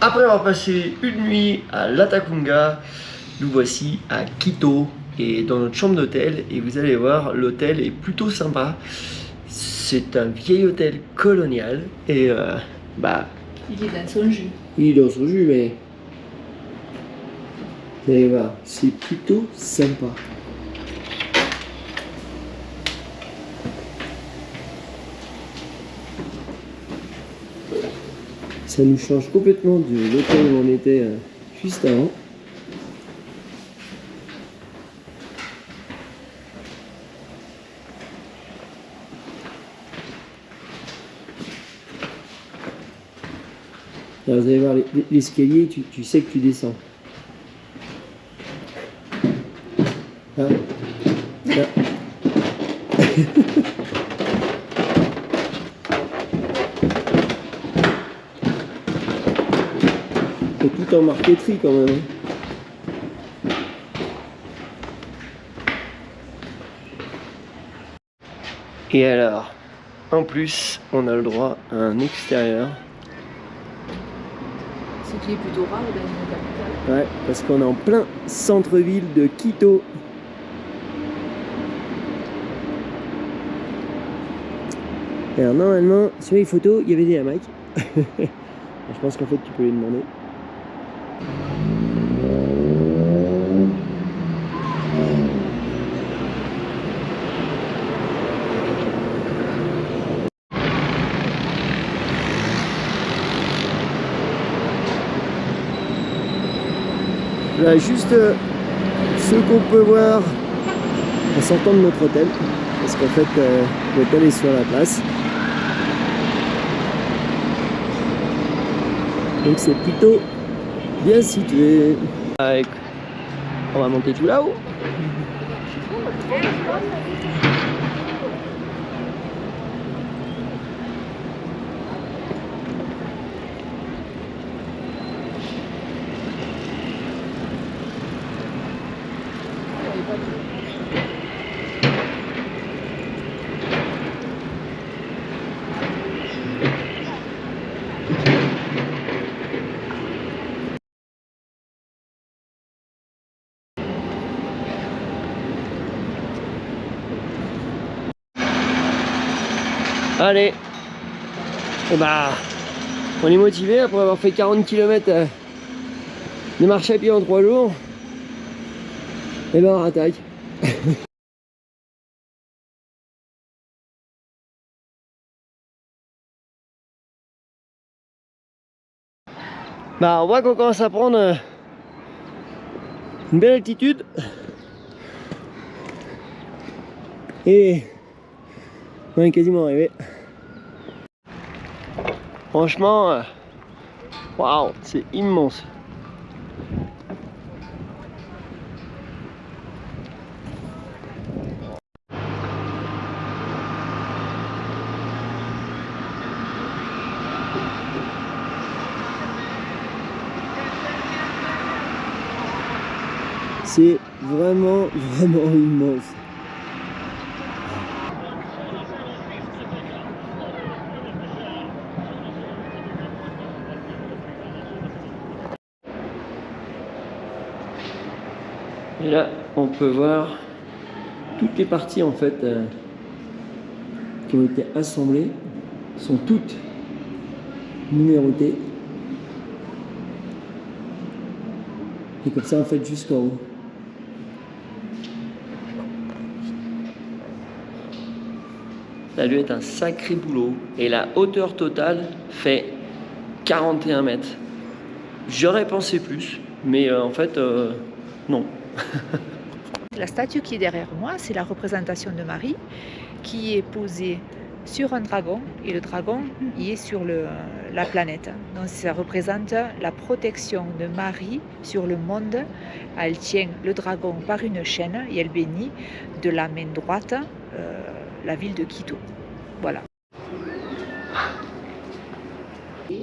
Après avoir passé une nuit à Latacunga, nous voici à Quito et dans notre chambre d'hôtel. Et vous allez voir, l'hôtel est plutôt sympa. C'est un vieil hôtel colonial et il est dans son jus. il est dans son jus, mais vous allez voir, c'est plutôt sympa. Ça nous change complètement de l'hôtel où on était juste avant. Alors, vous allez voir l'escalier, tu sais que tu descends. Ah. Ah. C'est tout en marqueterie quand même. Et alors, en plus, on a le droit à un extérieur. Ce qui est plutôt rare dans une capitale. Ouais, parce qu'on est en plein centre-ville de Quito. Alors normalement, sur les photos, il y avait des hamacs. Je pense qu'en fait, tu peux les demander. Là, juste ce qu'on peut voir en sortant de notre hôtel, parce qu'en fait l'hôtel est sur la place, donc c'est plutôt bien situé. On va monter tout là-haut. Allez, et on est motivé après avoir fait 40 km de marche à pied en 3 jours. Et on rattaque. On voit qu'on commence à prendre une belle altitude. Et on est quasiment arrivé. Franchement, waouh, c'est immense. C'est vraiment immense. Et là, on peut voir toutes les parties en fait qui ont été assemblées sont toutes numérotées. Et comme ça en fait jusqu'en haut. Ça a dû être un sacré boulot. Et la hauteur totale fait 41 mètres. J'aurais pensé plus, mais en fait, non. La statue qui est derrière moi, c'est la représentation de Marie qui est posée sur un dragon et le dragon il est sur la planète. Donc ça représente la protection de Marie sur le monde. Elle tient le dragon par une chaîne et elle bénit de la main droite la ville de Quito. Voilà.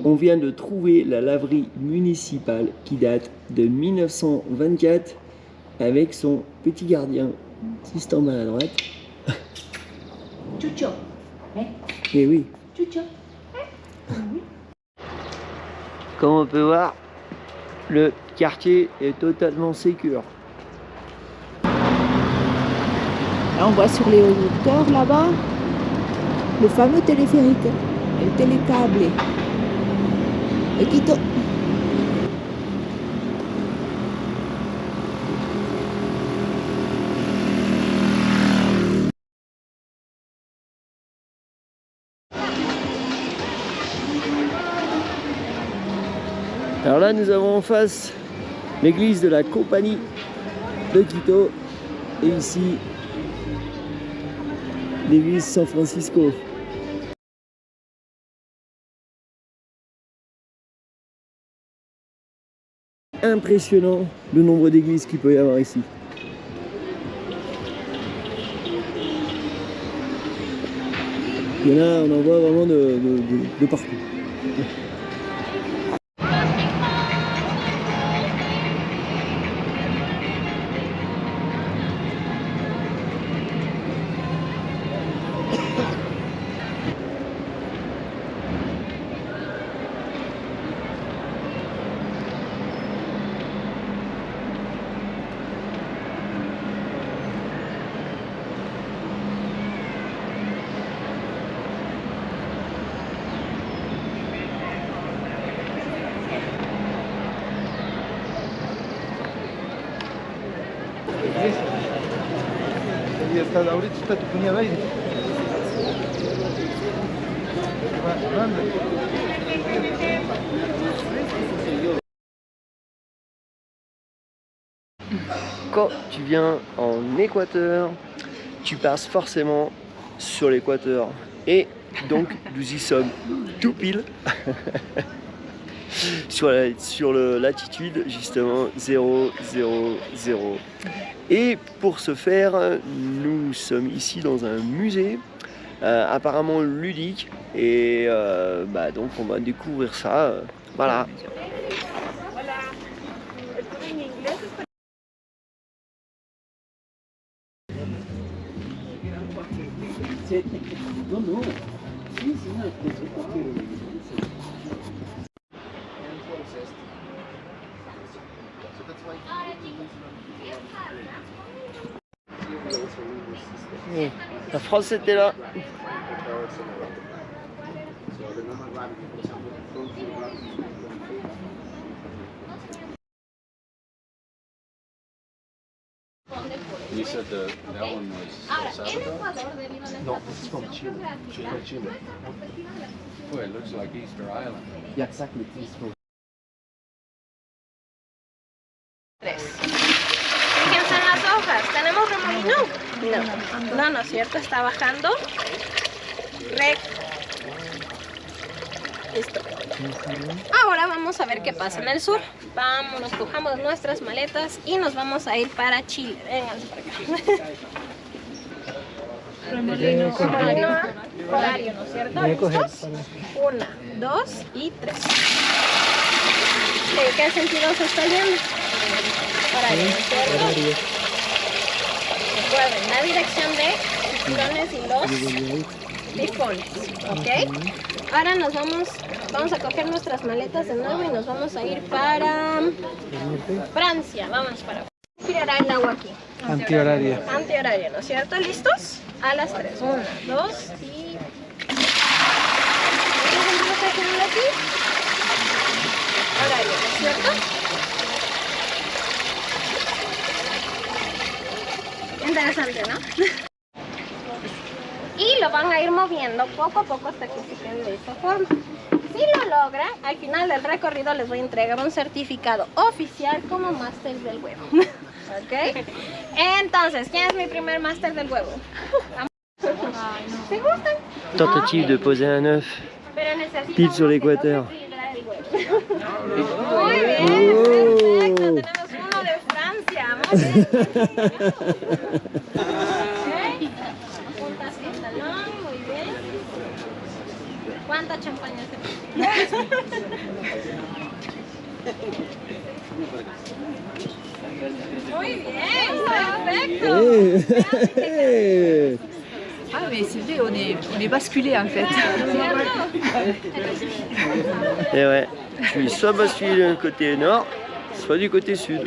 On vient de trouver la laverie municipale qui date de 1924 avec son petit gardien qui se tombe à la droite. Chucho. Eh oui. Chucho. Comme on peut voir, le quartier est totalement sécure. Là, on voit sur les hauteurs là-bas le fameux téléphérique, le télécable de Quito. Alors là, nous avons en face l'église de la Compagnie de Quito et ici l'église San Francisco. Impressionnant le nombre d'églises qu'il peut y avoir ici. Il y en a, on en voit vraiment de partout. ahorita está tu cuñada ahí. Quand tu viens en Équateur, tu passes forcément sur l'Équateur. Et donc, nous y sommes tout pile sur la latitude, justement, 0, 0, 0. Et pour ce faire, nous sommes ici dans un musée apparemment ludique. Et donc, on va découvrir ça. Voilà. Non, non. Si, no, la France était là. You said that one was El Salvador? No, this is from Chile. Chile. Oh, it looks like Easter Island. Yeah, exactly. This is from Fíjense en las hojas. ¿Tenemos remolino? No, no es cierto. Está bajando. Listo. Ahora vamos a ver qué pasa en el sur. Vámonos, cojamos nuestras maletas y nos vamos a ir para Chile. Vénganse para acá. Remolino horario, ¿no es cierto? ¿Listos? 1, 2 y 3. ¿En qué sentido se está yendo? Horario, ¿no es cierto? Recuerden, la dirección de tiburones y los tifones, ¿ok? Ahora vamos a coger nuestras maletas de nuevo y nos vamos a ir para Francia. Vamos para girará el agua aquí. antihoraria. Antihorario, ¿no es cierto? ¿Listos? A las 3. 1, 2 y... ¿Qué sentido está girando aquí? Horario, ¿no es cierto? Interesante, ¿no? Y lo van a ir moviendo poco a poco hasta que se quede de esta forma. Si lo logran, al final del recorrido les voy a entregar un certificado oficial como máster del huevo. ¿Ok? Entonces, ¿quién es mi primer máster del huevo? ¿Se gustan? Tentative de poser un œuf Pero necesitamos pile sur l'équateur. equilibrar el huevo. Muy bien, perfecto. Tenemos uno de Francia. Muy bien. Ok. Puntas de talón, muy bien. ¿Cuánta champaña se pone? Muy bien, perfecto. Hey. Muy mais c'est vrai, on est basculé en fait. Et ouais, je suis soit basculé du côté nord, soit du côté sud.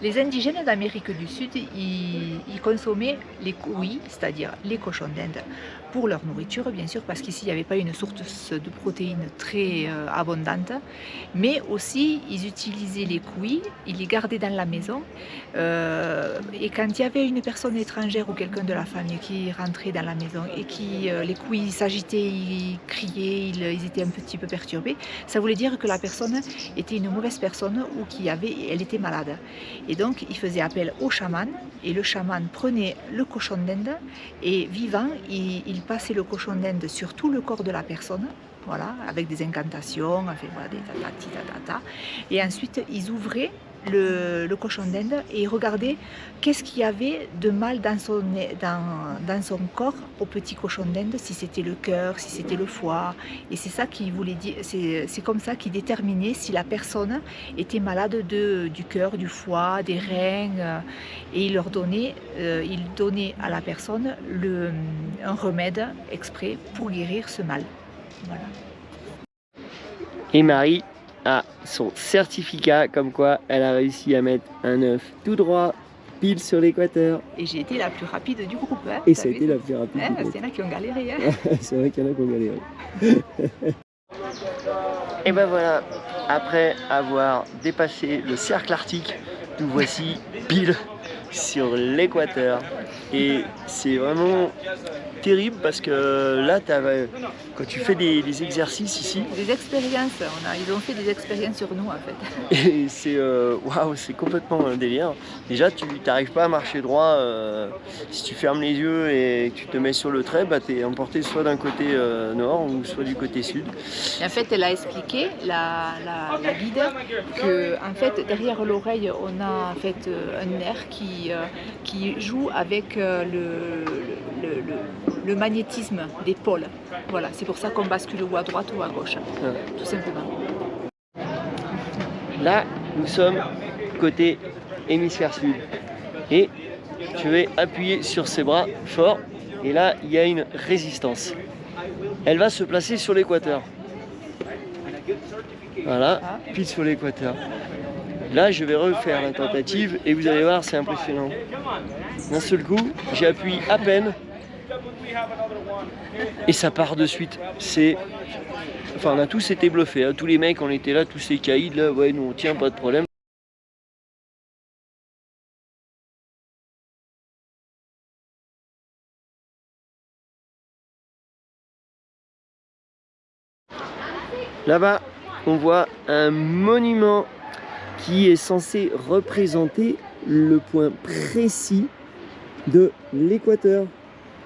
Les indigènes d'Amérique du Sud, ils consommaient les couilles, c'est-à-dire les cochons d'Inde, pour leur nourriture, bien sûr, parce qu'ici, il n'y avait pas une source de protéines très abondante. Mais aussi, ils utilisaient les couilles, ils les gardaient dans la maison. Et quand il y avait une personne étrangère ou quelqu'un de la famille qui rentrait dans la maison et qui les couilles s'agitaient, ils criaient, ils étaient un petit peu perturbés, ça voulait dire que la personne était une mauvaise personne ou elle était malade. Et donc, il faisait appel au chaman, et le chaman prenait le cochon d'Inde, et vivant, il passait le cochon d'Inde sur tout le corps de la personne, voilà, avec des incantations, enfin, voilà, des tatati. Et ensuite, ils ouvraient le cochon d'Inde et ils regardaient qu'est-ce qu'il y avait de mal dans son corps au petit cochon d'Inde, si c'était le cœur, si c'était le foie. Et c'est ça qui voulait dire, c'est comme ça qu'ils déterminaient si la personne était malade du cœur, du foie, des reins. Et ils donnaient à la personne un remède exprès pour guérir ce mal. Voilà. Et Marie a son certificat comme quoi elle a réussi à mettre un œuf tout droit pile sur l'équateur. Et j'ai été la plus rapide du groupe. Hein, et ça a été la plus rapide du groupe. Il y en a qui ont galéré. Hein. C'est vrai qu'il y en a qui ont galéré. Et ben voilà, après avoir dépassé le cercle arctique, nous voici pile sur l'équateur. Et c'est vraiment terrible parce que là, quand tu fais des exercices ici... Des expériences, ils ont fait des expériences sur nous en fait. Et c'est waouh, c'est complètement un délire. Déjà, tu n'arrives pas à marcher droit. Si tu fermes les yeux et que tu te mets sur le trait, bah, tu es emporté soit d'un côté nord ou soit du côté sud. Et en fait, elle a expliqué, la guide, que en fait, derrière l'oreille, on a en fait un nerf qui joue avec le magnétisme des pôles. Voilà, c'est pour ça qu'on bascule ou à droite ou à gauche, tout simplement. Là, nous sommes côté hémisphère sud. Et je vais appuyer sur ses bras fort. Et là, il y a une résistance. Elle va se placer sur l'équateur. Voilà, pile sur l'équateur. Là, je vais refaire la tentative et vous allez voir, c'est impressionnant. D'un seul coup, j'appuie à peine et ça part de suite. Enfin, on a tous été bluffés, hein. Tous les mecs, on était là, tous ces caïds là, ouais, nous on tient, pas de problème. Là-bas, on voit un monument qui est censé représenter le point précis de l'équateur,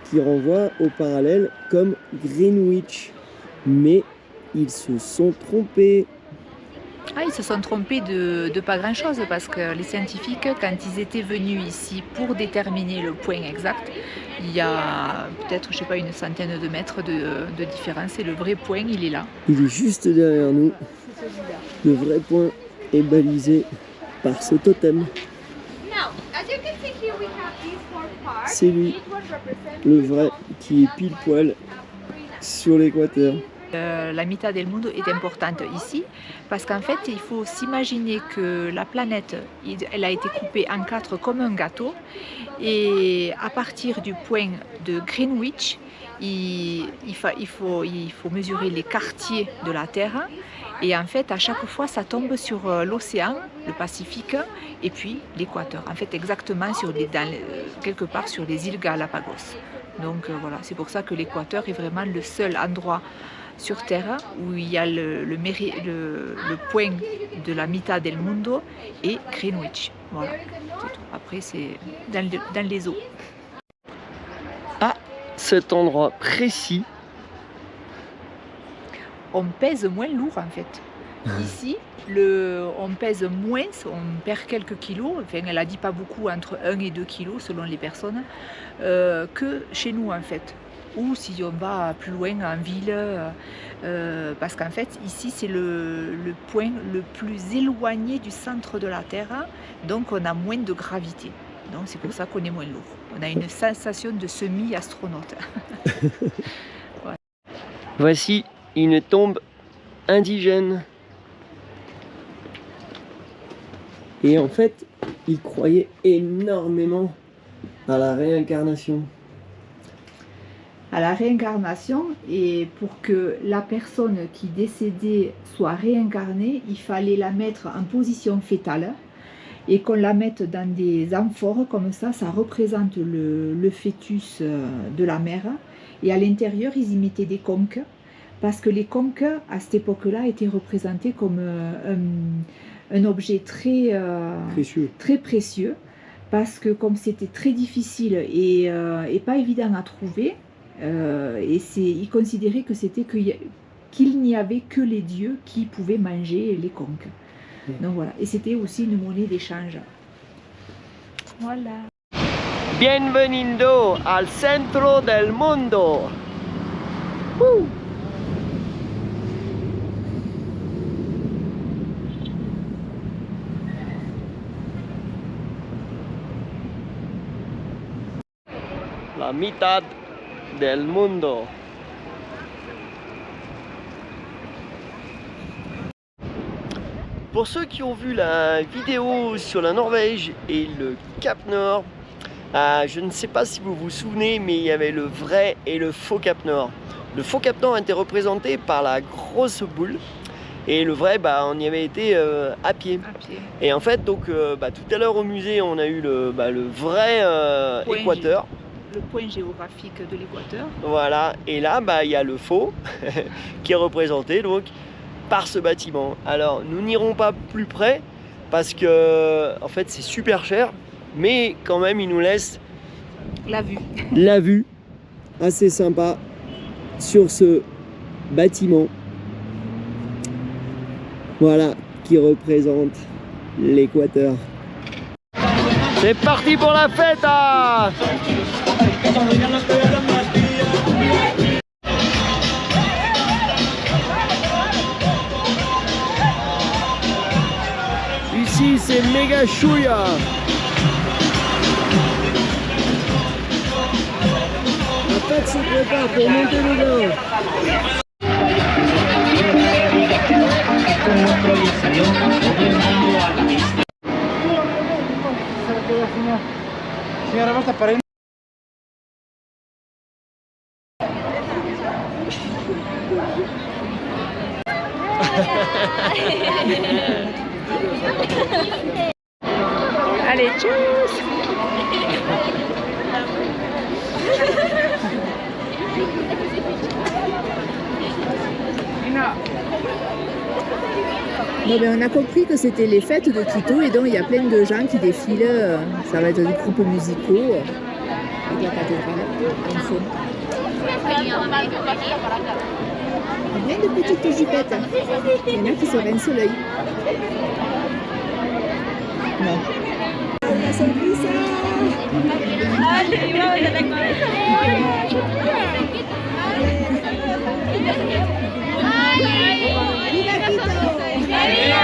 qui renvoie au parallèle comme Greenwich. Mais ils se sont trompés. Ah, ils se sont trompés de pas grand-chose, parce que les scientifiques, quand ils étaient venus ici pour déterminer le point exact, il y a peut-être, je sais pas, une centaine de mètres de différence, et le vrai point, il est là. Il est juste derrière nous. Le vrai point est balisé par ce totem. C'est lui, le vrai, qui est pile poil sur l'équateur. La mitad del mundo est importante ici parce qu'en fait il faut s'imaginer que la planète elle a été coupée en 4 comme un gâteau, et à partir du point de Greenwich il faut mesurer les quartiers de la Terre, et en fait à chaque fois ça tombe sur l'océan, le Pacifique, et puis l'équateur, en fait exactement quelque part sur les îles Galapagos. Donc voilà, c'est pour ça que l'équateur est vraiment le seul endroit sur Terre où il y a le point de la mitad del mundo et Greenwich. Voilà, c'est tout. Après c'est dans les eaux. À cet endroit précis, on pèse moins lourd en fait. Ici, on pèse moins, on perd quelques kilos, enfin elle a dit pas beaucoup, entre 1 et 2 kilos selon les personnes, que chez nous en fait. Ou si on va plus loin en ville, parce qu'en fait ici c'est le point le plus éloigné du centre de la Terre, donc on a moins de gravité. Donc c'est pour ça qu'on est moins lourd. On a une sensation de semi-astronaute. Voici une tombe indigène. Et en fait, ils croyaient énormément à la réincarnation. À la réincarnation, et pour que la personne qui décédait soit réincarnée, il fallait la mettre en position fétale et qu'on la mette dans des amphores comme ça représente le fœtus de la mère. Et à l'intérieur, ils y mettaient des conques, parce que les conques, à cette époque-là, étaient représentés comme un objet très précieux, parce que comme c'était très difficile et pas évident à trouver, ils considéraient que c'était qu'il n'y avait que les dieux qui pouvaient manger les conques. Donc voilà, et c'était aussi une monnaie d'échange. Voilà. Bienvenido al centro del mundo. La mitad del mundo. Pour ceux qui ont vu la vidéo sur la Norvège et le Cap Nord, je ne sais pas si vous vous souvenez, mais il y avait le vrai et le faux Cap Nord. Le faux Cap Nord était représenté par la grosse boule et le vrai, on y avait été à pied. Et en fait, donc, tout à l'heure au musée, on a eu le vrai équateur. Le point géographique de l'équateur. Voilà, et là, il y a le faux qui est représenté donc par ce bâtiment. Alors, nous n'irons pas plus près parce que, en fait, c'est super cher, mais quand même, il nous laisse la vue assez sympa sur ce bâtiment. Voilà, qui représente l'équateur. C'est parti pour la fête! Ici c'est méga chouïa. La fête se prépare pour monter le vin. Allez, tchuss. Bon, on a compris que c'était les fêtes de Quito et donc il y a plein de gens qui défilent. Ça va être des groupes musicaux avec la cathédrale en fond. Plein de petites jupettes. Il y en a qui se rincent l'œil. Non. La sonrisa. Allez, vamos a la cabeza. ¡Viva Quito!